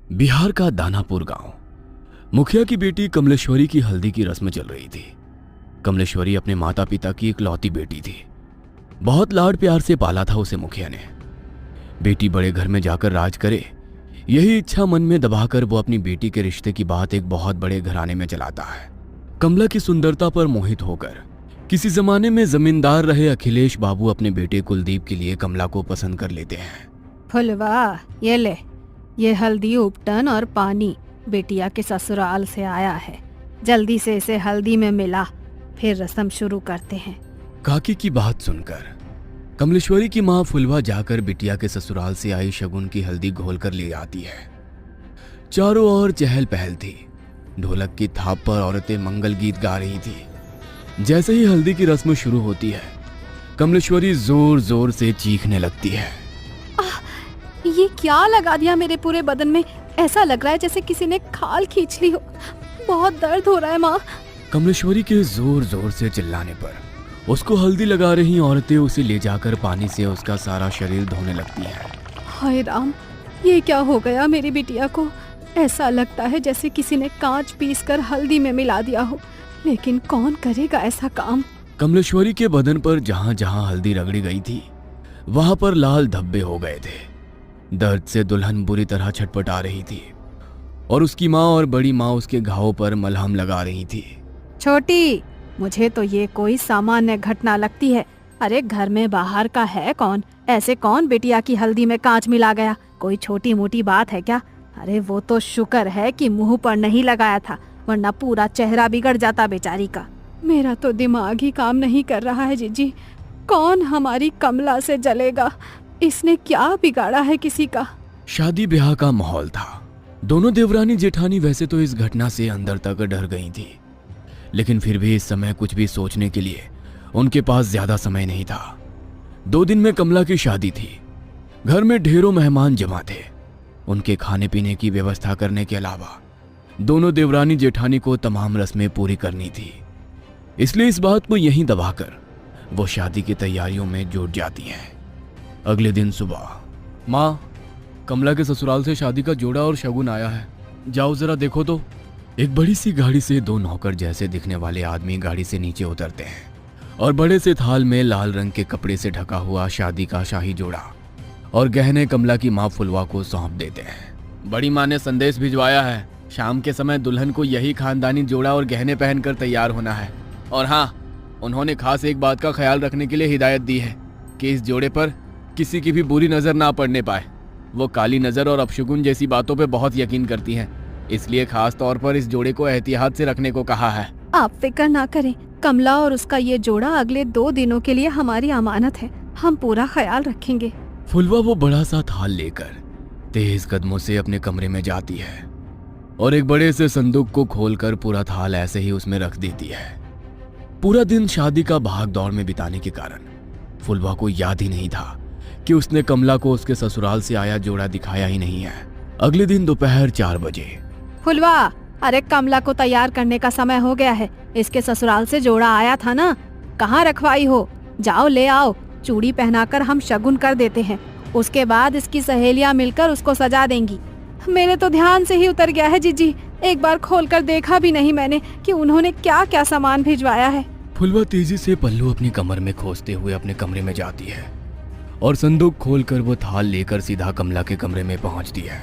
बिहार का दानापुर गांव। मुखिया की बेटी कमलेश्वरी की हल्दी की रस्म चल रही थी। कमलेश्वरी अपने माता पिता की इकलौती बेटी थी। बहुत लाड प्यार से पाला था उसे मुखिया ने। बेटी बड़े घर में जाकर राज करे, यही इच्छा मन में दबाकर वो अपनी बेटी के रिश्ते की बात एक बहुत बड़े घराने में चलाता है। कमला की सुंदरता पर मोहित होकर किसी जमाने में जमींदार रहे अखिलेश बाबू अपने बेटे कुलदीप के लिए कमला को पसंद कर लेते हैं। फुलवा, ये ले, ये हल्दी उपटन और पानी बेटिया के ससुराल से आया है। जल्दी से इसे हल्दी में मिला, फिर रस्म शुरू करते हैं। काकी की बात सुनकर कमलेश्वरी की माँ फुलवा जाकर बिटिया के ससुराल से आई शगुन की हल्दी घोल कर ले आती है। चारों ओर चहल पहल थी। ढोलक की थाप पर औरतें मंगल गीत गा रही थी। जैसे ही हल्दी की रस्म शुरू होती है, कमलेश्वरी जोर जोर से चीखने लगती है। ये क्या लगा दिया मेरे पूरे बदन में? ऐसा लग रहा है जैसे किसी ने खाल खींच ली हो। बहुत दर्द हो रहा है माँ। कमलेश्वरी के जोर जोर से चिल्लाने पर उसको हल्दी लगा रही औरतें उसे ले जाकर पानी से उसका सारा शरीर धोने लगती हैं। हाय राम, ये क्या हो गया मेरी बिटिया को? ऐसा लगता है जैसे किसी ने कांच पीसकर हल्दी में मिला दिया हो, लेकिन कौन करेगा ऐसा काम? कमलेश्वरी के बदन पर जहां जहां हल्दी रगड़ी गई थी, वहां पर लाल धब्बे हो गए थे। दर्द से दुल्हन बुरी तरह छटपटा रही थी और उसकी माँ और बड़ी माँ उसके घावों पर मलहम लगा रही थी। छोटी, मुझे तो ये कोई सामान्य घटना लगती है। अरे घर में बाहर का है कौन? ऐसे कौन बिटिया की हल्दी में कांच मिला गया? कोई छोटी मोटी बात है क्या? अरे वो तो शुक्र है कि मुंह पर नहीं लगाया था, वरना पूरा चेहरा बिगड़ जाता बेचारी का। मेरा तो दिमाग ही काम नहीं कर रहा है जीजी। कौन हमारी कमला से जलेगा? इसने क्या बिगाड़ा है किसी का? शादी ब्याह का माहौल था। दोनों देवरानी जेठानी वैसे तो इस घटना से अंदर तक डर गई थी, लेकिन फिर भी इस समय कुछ भी सोचने के लिए उनके पास ज्यादा समय नहीं था। 2 दिन में कमला की शादी थी। घर में ढेरों मेहमान जमा थे। उनके खाने पीने की व्यवस्था करने के अलावा दोनों देवरानी जेठानी को तमाम रस्में पूरी करनी थी। इसलिए इस बात को यहीं दबाकर वो शादी की तैयारियों में जुट जाती हैं। अगले दिन सुबह, माँ, कमला के ससुराल से शादी का जोड़ा और शगुन आया है, जाओ जरा देखो तो। एक बड़ी सी गाड़ी से 2 नौकर जैसे दिखने वाले आदमी गाड़ी से नीचे उतरते हैं और बड़े से थाल में लाल रंग के कपड़े से ढका हुआ शादी का शाही जोड़ा और गहने कमला की माँ फुलवा को सौंप देते हैं। बड़ी माँ ने संदेश भिजवाया है, शाम के समय दुल्हन को यही खानदानी जोड़ा और गहने पहनकर तैयार होना है। और हाँ, उन्होंने खास एक बात का ख्याल रखने के लिए हिदायत दी है कि इस जोड़े पर किसी की भी बुरी नजर ना पड़ने पाए। वो काली नजर और अपशगुन जैसी बातों पे बहुत यकीन करती हैं, इसलिए खास तौर पर इस जोड़े को एहतियात से रखने को कहा है। आप फिक्र ना करें, कमला और उसका ये जोड़ा अगले 2 दिनों के लिए हमारी अमानत है। हम पूरा ख्याल रखेंगे। फुलवा वो बड़ा सा थाल लेकर तेज कदमों से अपने कमरे में जाती है और एक बड़े से संदूक को खोलकर पूरा थाल ऐसे ही उसमें रख देती है। पूरा दिन शादी का भाग दौड़ में बिताने के कारण फुलवा को याद ही नहीं था कि उसने कमला को उसके ससुराल से आया जोड़ा दिखाया ही नहीं है। अगले दिन दोपहर 4 बजे, फुलवा, अरे कमला को तैयार करने का समय हो गया है। इसके ससुराल से जोड़ा आया था ना, कहाँ रखवाई हो? जाओ ले आओ। चूड़ी पहनाकर हम शगुन कर देते हैं, उसके बाद इसकी सहेलियां मिलकर उसको सजा देंगी। मेरे तो ध्यान से ही उतर गया है जीजी। एक बार खोलकर देखा भी नहीं मैंने कि उन्होंने क्या क्या सामान भिजवाया है। फुलवा तेजी से पल्लू अपनी कमर में खोसते हुए अपने कमरे में जाती है और संदूक खोलकर वो थाल लेकर सीधा कमला के कमरे में पहुंचती है।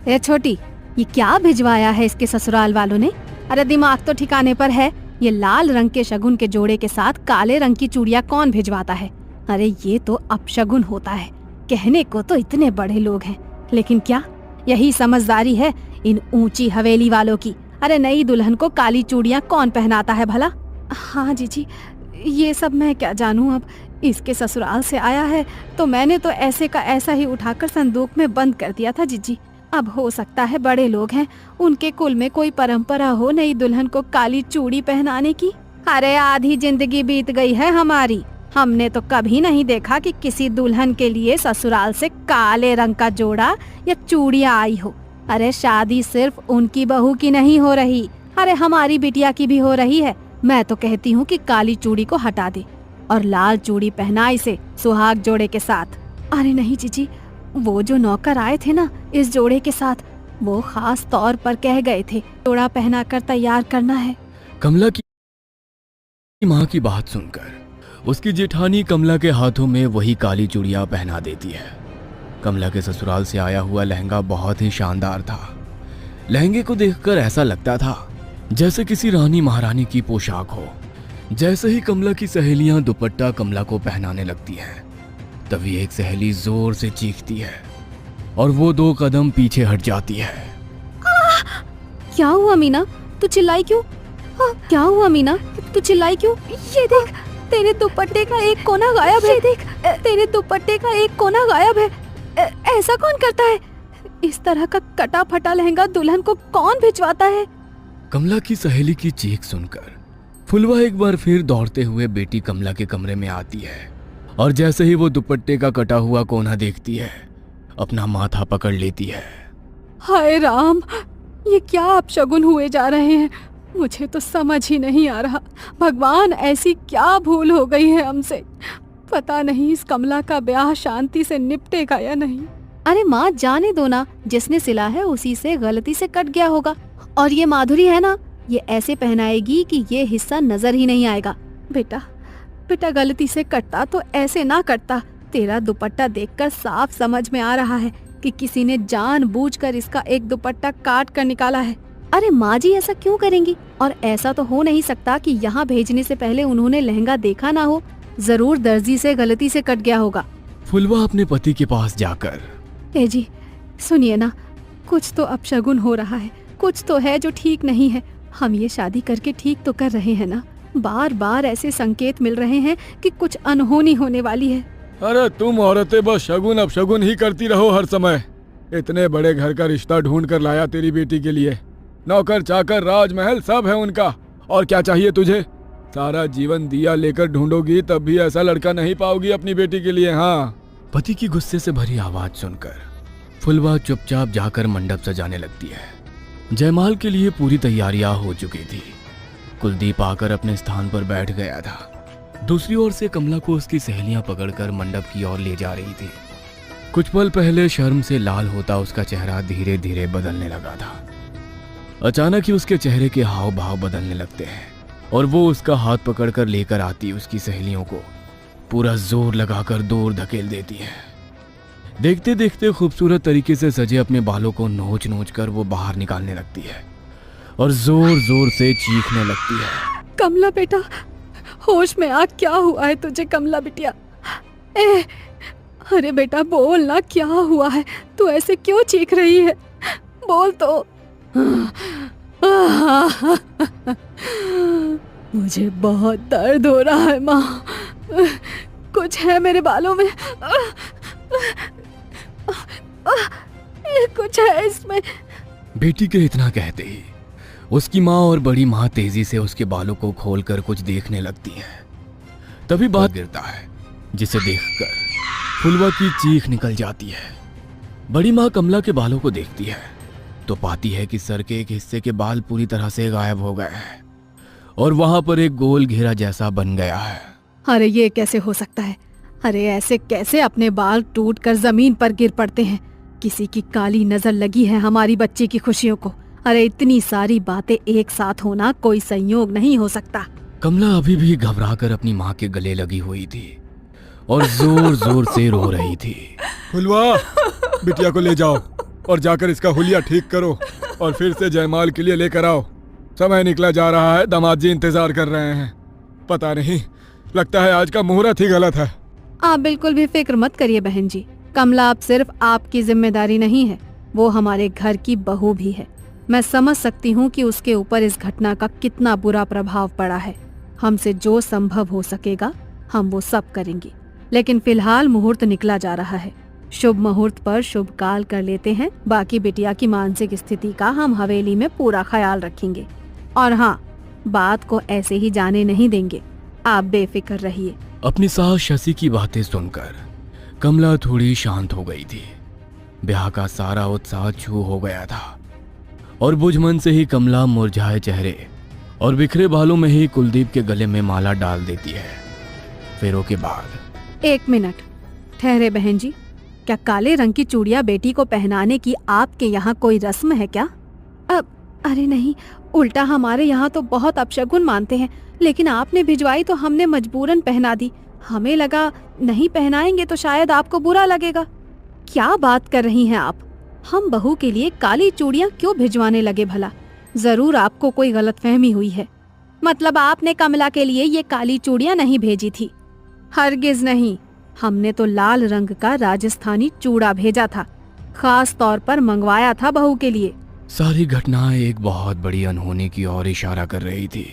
ए छोटी, ये क्या भिजवाया है इसके ससुराल वालों ने? अरे दिमाग तो ठिकाने पर है। ये लाल रंग के शगुन के जोड़े के साथ काले रंग की चूड़ियां कौन भिजवाता है? अरे ये तो अपशगुन होता है। कहने को तो इतने बड़े लोग हैं, लेकिन क्या यही समझदारी है इन ऊंची हवेली वालों की? अरे नई दुल्हन को काली चूड़ियां कौन पहनाता है भला? हाँ जीजी, ये सब मैं क्या जानूं। अब इसके ससुराल से आया है तो मैंने तो ऐसे का ऐसा ही उठाकर संदूक में बंद कर दिया था जीजी। अब हो सकता है बड़े लोग हैं, उनके कुल में कोई परंपरा हो नई दुल्हन को काली चूड़ी पहनाने की। अरे आधी जिंदगी बीत गई है हमारी, हमने तो कभी नहीं देखा कि किसी दुल्हन के लिए ससुराल से काले रंग का जोड़ा या चूड़ियां आई हो। अरे शादी सिर्फ उनकी बहू की नहीं हो रही, अरे हमारी बिटिया की भी हो रही है। मैं तो कहती हूँ कि काली चूड़ी को हटा दे और लाल चूड़ी पहनाई से सुहाग जोड़े के साथ। अरे नहीं जीजी, वो जो नौकर आए थे ना इस जोड़े के साथ, वो खास तौर पर कह गए थे जोड़ा पहनाकर तैयार करना है। कमला की माँ की बात सुनकर उसकी जेठानी कमला के हाथों में वही काली चूड़ियां पहना देती है। कमला के ससुराल से आया हुआ लहंगा बहुत ही शानदार था। लहंगे को देखकर ऐसा लगता था जैसे किसी रानी महारानी की पोशाक हो। जैसे ही कमला की सहेलियां दुपट्टा कमला को पहनाने लगती हैं, तभी एक सहेली जोर से चीखती है और वो 2 कदम पीछे हट जाती है। क्या हुआ मीना, तू चिल्लाई क्यों? क्या हुआ मीना, तू चिल्लाई क्यों? ये देख, तेरे दुपट्टे का एक कोना गायब है। देख, तेरे दुपट्टे का एक कोना गायब है। ऐसा कौन करता है? इस तरह का कटा फटा लहंगा दुल्हन को कौन भिजवाता है? कमला की सहेली की चीख सुनकर फुलवा एक बार फिर दौड़ते हुए बेटी कमला के कमरे में आती है और जैसे ही वो दुपट्टे का कटा हुआ कोना देखती है, अपना माथा पकड़ लेती है। हाय राम, ये क्या अपशगुन हुए जा रहे हैं? मुझे तो समझ ही नहीं आ रहा। भगवान, ऐसी क्या भूल हो गई है हमसे? पता नहीं इस कमला का ब्याह शांति से निपटेगा या नहीं। अरे माँ, जाने दो ना, जिसने सिला है उसी से गलती से कट गया होगा। और ये माधुरी है ना, ये ऐसे पहनाएगी कि ये हिस्सा नजर ही नहीं आएगा। बेटा गलती से कटता तो ऐसे ना कटता। तेरा दुपट्टा देखकर साफ समझ में आ रहा है कि किसी ने जानबूझकर इसका एक दुपट्टा काट कर निकाला है। अरे माँ जी, ऐसा क्यों करेंगी? और ऐसा तो हो नहीं सकता कि यहाँ भेजने से पहले उन्होंने लहंगा देखा ना हो। जरूर दर्जी से गलती से कट गया होगा। फुलवा अपने पति के पास जाकर, ए जी, सुनिए ना, कुछ तो अपशगुन हो रहा है, कुछ तो है जो ठीक नहीं है। हम ये शादी करके ठीक तो कर रहे हैं ना? बार बार ऐसे संकेत मिल रहे हैं कि कुछ अनहोनी होने वाली है। अरे तुम औरतें बस शगुन अपशगुन ही करती रहो हर समय। इतने बड़े घर का रिश्ता ढूंढ कर लाया तेरी बेटी के लिए। नौकर चाकर राजमहल सब है उनका। और क्या चाहिए तुझे? सारा जीवन दिया लेकर ढूंढोगी तब भी ऐसा लड़का नहीं पाओगी अपनी बेटी के लिए। हाँ। पति की गुस्से से भरी आवाज सुनकर फुलवा चुपचाप जाकर मंडप सजाने लगती है। जयमाल के लिए पूरी तैयारियां हो चुकी थी। कुलदीप आकर अपने स्थान पर बैठ गया था। दूसरी ओर से कमला को उसकी सहेलियां पकड़कर मंडप की ओर ले जा रही थी। कुछ पल पहले शर्म से लाल होता उसका चेहरा धीरे धीरे बदलने लगा था। अचानक ही उसके चेहरे के हाव भाव बदलने लगते हैं और वो उसका हाथ पकड़कर लेकर आती उसकी सहेलियों को पूरा जोर लगाकर दूर धकेल देती है। देखते देखते खूबसूरत तरीके से सजे अपने बालों को नोच नोच कर वो बाहर निकालने लगती है और जोर जोर से चीखने लगती है। कमला बेटा, होश में आ, क्या हुआ है तुझे? कमला बिटिया, अरे बेटा बोल ना, क्या हुआ है? तू ऐसे क्यों चीख रही है? बोल तो। मुझे बहुत दर्द हो रहा है माँ, कुछ है मेरे बालों में, कुछ है इसमें। बेटी के इतना कहते ही उसकी माँ और बड़ी माँ तेजी से उसके बालों को खोलकर कुछ देखने लगती हैं। तभी बात गिरता है जिसे देखकर फुलवा की चीख निकल जाती है। बड़ी माँ कमला के बालों को देखती है तो पाती है कि सर के एक हिस्से के बाल पूरी तरह से गायब हो गए हैं और वहां पर एक गोल घेरा जैसा बन गया है। अरे ये कैसे हो सकता है? अरे ऐसे कैसे अपने बाल टूटकर जमीन पर गिर पड़ते हैं? किसी की काली नजर लगी है हमारी बच्ची की खुशियों को। अरे इतनी सारी बातें एक साथ होना कोई संयोग नहीं हो सकता। कमला अभी भी घबराकर अपनी माँ के गले लगी हुई थी और जोर जोर से रो रही थी। फुलवा, बिटिया को ले जाओ और जाकर इसका हुलिया ठीक करो और फिर से जयमाल के लिए लेकर आओ। समय निकला जा रहा है, दामाद जी इंतजार कर रहे हैं। पता नहीं, लगता है आज का मुहूर्त ही गलत है। आप बिल्कुल भी फिक्र मत करिए बहन जी। कमला अब सिर्फ आपकी जिम्मेदारी नहीं है, वो हमारे घर की बहू भी है। मैं समझ सकती हूँ कि उसके ऊपर इस घटना का कितना बुरा प्रभाव पड़ा है। हमसे जो संभव हो सकेगा हम वो सब करेंगे, लेकिन फिलहाल मुहूर्त निकला जा रहा है। शुभ मुहूर्त पर शुभ काल कर लेते हैं। बाकी बिटिया की मानसिक स्थिति का हम हवेली में पूरा ख्याल रखेंगे। और हाँ, बात को ऐसे ही जाने नहीं देंगे, आप बेफिक्र रहिए। अपनी सास शशि की बातें सुनकर कमला थोड़ी शांत हो गई थी। ब्याह का सारा उत्साह छू हो गया था और बुझमन से ही कमला मुरझाए चेहरे और बिखरे बालों में ही कुलदीप के गले में माला डाल देती है। फेरों के बाद 1 मिनट ठहरे बहन जी, क्या काले रंग की चूड़ियां बेटी को पहनाने की आपके यहाँ कोई रस्म है क्या? अरे नहीं, उल्टा हमारे यहाँ तो बहुत अपशगुन मानते हैं, लेकिन आपने भिजवाई तो हमने मजबूरन पहना दी। हमें लगा नहीं पहनाएंगे तो शायद आपको बुरा लगेगा। क्या बात कर रही हैं आप? हम बहू के लिए काली चूड़ियां क्यों भिजवाने लगे भला? जरूर आपको कोई गलतफहमी हुई है। मतलब आपने कमला के लिए ये काली चूड़ियां नहीं भेजी थी? हरगिज नहीं, हमने तो लाल रंग का राजस्थानी चूड़ा भेजा था, खास तौर पर मंगवाया था बहू के लिए। सारी घटनाएं एक बहुत बड़ी अनहोनी की ओर इशारा कर रही थी।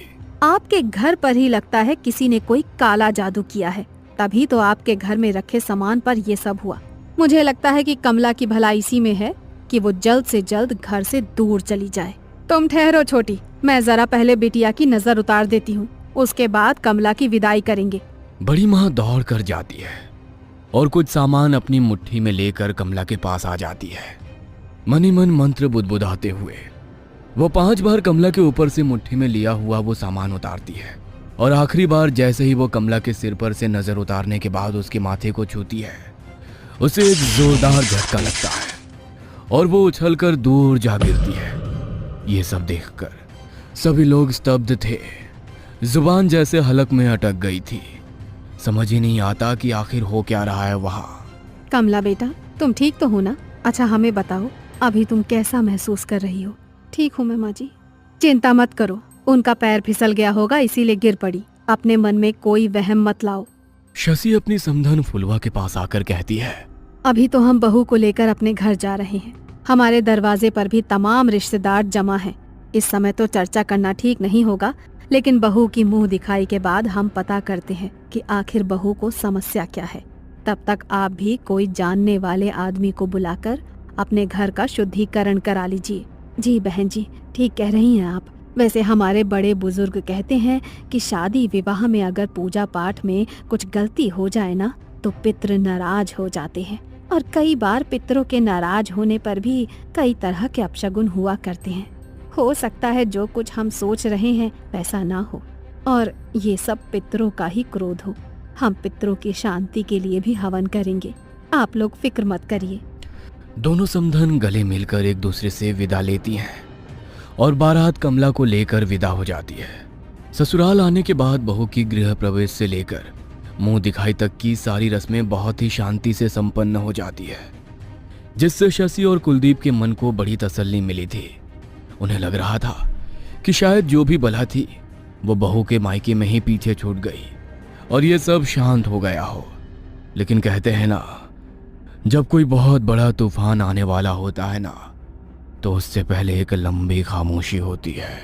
आपके घर पर ही लगता है किसी ने कोई काला जादू किया है, तभी तो आपके घर में रखे सामान पर ये सब हुआ। मुझे लगता है कि कमला की भलाई इसी में है कि वो जल्द से जल्द घर से दूर चली जाए। तुम ठहरो छोटी, मैं जरा पहले बिटिया की नजर उतार देती हूँ, उसके बाद कमला की विदाई करेंगे। बड़ी माँ दौड़ कर जाती है और कुछ सामान अपनी मुट्ठी में लेकर कमला के पास आ जाती है। मनी मन मंत्र बुदबुदाते हुए वो 5 बार कमला के ऊपर से मुट्ठी में लिया हुआ वो सामान उतारती है और आखिरी बार जैसे ही वो कमला के सिर पर से नजर उतारने के बाद उसके माथे को छूती है, उसे एक जोरदार झटका लगता है और वो उछलकर दूर जा गिरती है। ये सब देखकर सभी लोग स्तब्ध थे, जुबान जैसे हलक में अटक गई थी। समझ ही नहीं आता कि आखिर हो क्या रहा है वहाँ। कमला बेटा, तुम ठीक तो हो ना? अच्छा हमें बताओ, अभी तुम कैसा महसूस कर रही हो? ठीक हूँ मैं माँ जी। चिंता मत करो, उनका पैर फिसल गया होगा इसीलिए गिर पड़ी। अपने मन में कोई वहम मत लाओ। शशि अपनी समधन फुलवा के पास आकर कहती है, अभी तो हम बहू को लेकर अपने घर जा रहे हैं। हमारे दरवाजे पर भी तमाम रिश्तेदार जमा हैं। इस समय तो चर्चा करना ठीक नहीं होगा, लेकिन बहू की मुंह दिखाई के बाद हम पता करते हैं कि आखिर बहू को समस्या क्या है। तब तक आप भी कोई जानने वाले आदमी को बुलाकर अपने घर का शुद्धिकरण करा लीजिए। जी बहन जी, ठीक कह रही हैं आप। वैसे हमारे बड़े बुजुर्ग कहते हैं कि शादी विवाह में अगर पूजा पाठ में कुछ गलती हो जाए ना तो पितृ नाराज हो जाते हैं, और कई बार पितरों के नाराज होने पर भी कई तरह के अपशगुन हुआ करते हैं। हो सकता है जो कुछ हम सोच रहे हैं वैसा ना हो और ये सब पितरों का ही क्रोध हो। हम पितरों की शांति के लिए भी हवन करेंगे, आप लोग फिक्र मत करिए। दोनों समधन गले मिलकर एक दूसरे से विदा लेती हैं और बारात कमला को लेकर विदा हो जाती है। ससुराल आने के बाद बहू की गृह प्रवेश से लेकर मुंह दिखाई तक की सारी रस्में बहुत ही शांति से संपन्न हो जाती है, जिससे शशि और कुलदीप के मन को बड़ी तसल्ली मिली थी। उन्हें लग रहा था कि शायद जो भी बला थी वो बहू के मायके में ही पीछे छूट गई और ये सब शांत हो गया हो। लेकिन कहते हैं ना, जब कोई बहुत बड़ा तूफान आने वाला होता है ना, तो उससे पहले एक लंबी खामोशी होती है।